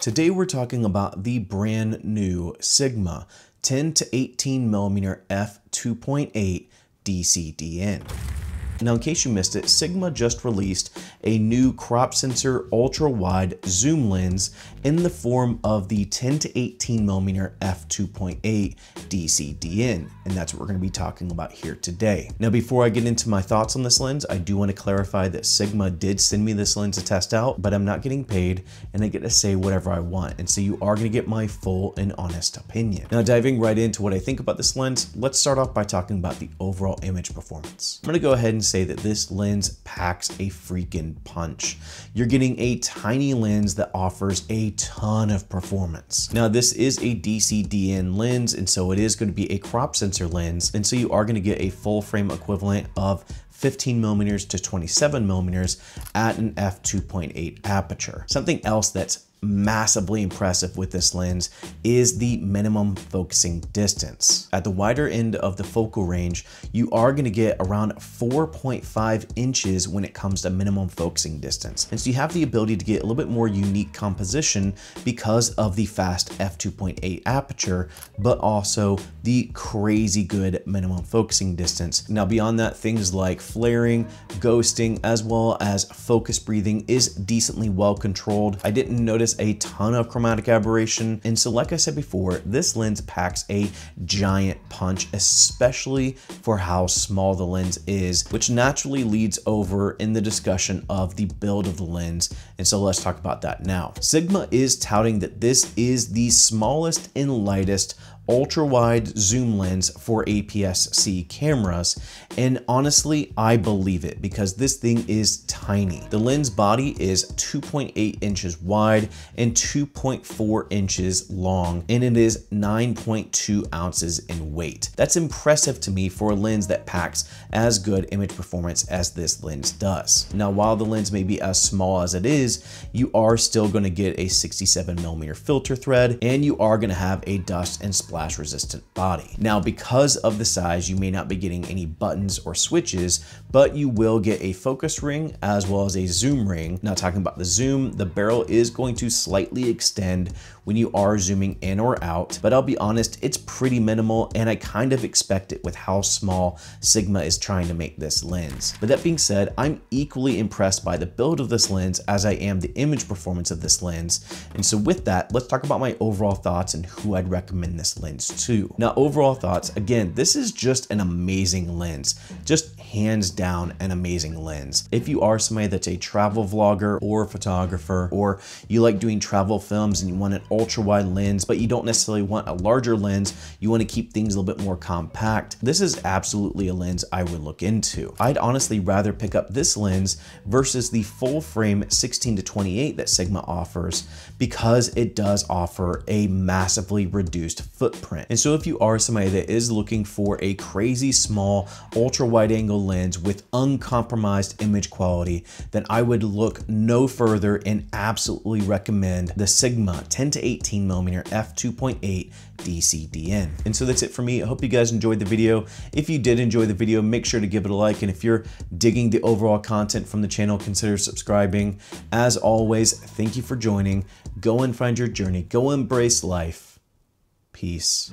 Today we're talking about the brand new Sigma 10 to 18 millimeter f2.8 DCDN. Now, in case you missed it, Sigma just released a new crop sensor ultra wide zoom lens in the form of the 10 to 18 millimeter f2.8 DCDN, and that's what we're going to be talking about here today. Now, before I get into my thoughts on this lens, I do want to clarify that Sigma did send me this lens to test out, but I'm not getting paid and I get to say whatever I want, and so you are going to get my full and honest opinion. Now, diving right into what I think about this lens, let's start off by talking about the overall image performance. I'm going to go ahead and say that this lens packs a freaking punch. You're getting a tiny lens that offers a ton of performance. Now, this is a DCDN lens, and so it is going to be a crop sensor lens, and so you are going to get a full frame equivalent of 15 millimeters to 27 millimeters at an f2.8 aperture. Something else that's massively impressive with this lens is the minimum focusing distance. At the wider end of the focal range, you are going to get around 4.5 inches when it comes to minimum focusing distance. And so you have the ability to get a little bit more unique composition because of the fast f2.8 aperture, but also the crazy good minimum focusing distance. Now, beyond that, things like flaring, ghosting, as well as focus breathing is decently well controlled. I didn't notice a ton of chromatic aberration, and so like I said before, this lens packs a giant punch, especially for how small the lens is, which naturally leads over in the discussion of the build of the lens, and so let's talk about that now. Sigma is touting that this is the smallest and lightest ultra wide zoom lens for APS-C cameras, and honestly I believe it because this thing is tiny. The lens body is 2.8 inches wide and 2.4 inches long, and it is 9.2 ounces in weight. That's impressive to me for a lens that packs as good image performance as this lens does. Now, while the lens may be as small as it is, you are still going to get a 67 millimeter filter thread, and you are going to have a dust and splash resistant body. Now, because of the size, you may not be getting any buttons or switches, but you will get a focus ring as well as a zoom ring. Now, talking about the zoom, the barrel is going to slightly extend when you are zooming in or out, but I'll be honest, it's pretty minimal, and I kind of expect it with how small Sigma is trying to make this lens. But that being said, I'm equally impressed by the build of this lens as I am the image performance of this lens. And so with that, let's talk about my overall thoughts and who I'd recommend this lens to. Now, overall thoughts, again, this is just an amazing lens, just hands down an amazing lens. If you are somebody that's a travel vlogger or photographer, or you like doing travel films and you want an ultra wide lens, but you don't necessarily want a larger lens, you want to keep things a little bit more compact, this is absolutely a lens I would look into. I'd honestly rather pick up this lens versus the full frame 16 to 28 that Sigma offers, because it does offer a massively reduced footprint. And so if you are somebody that is looking for a crazy small ultra wide angle lens with uncompromised image quality, then I would look no further and absolutely recommend the Sigma 10 to 18 millimeter f2.8 DCDN. And so that's it for me. I hope you guys enjoyed the video. If you did enjoy the video, make sure to give it a like, and if you're digging the overall content from the channel, consider subscribing. As always, thank you for joining. Go and find your journey. Go embrace life. Peace.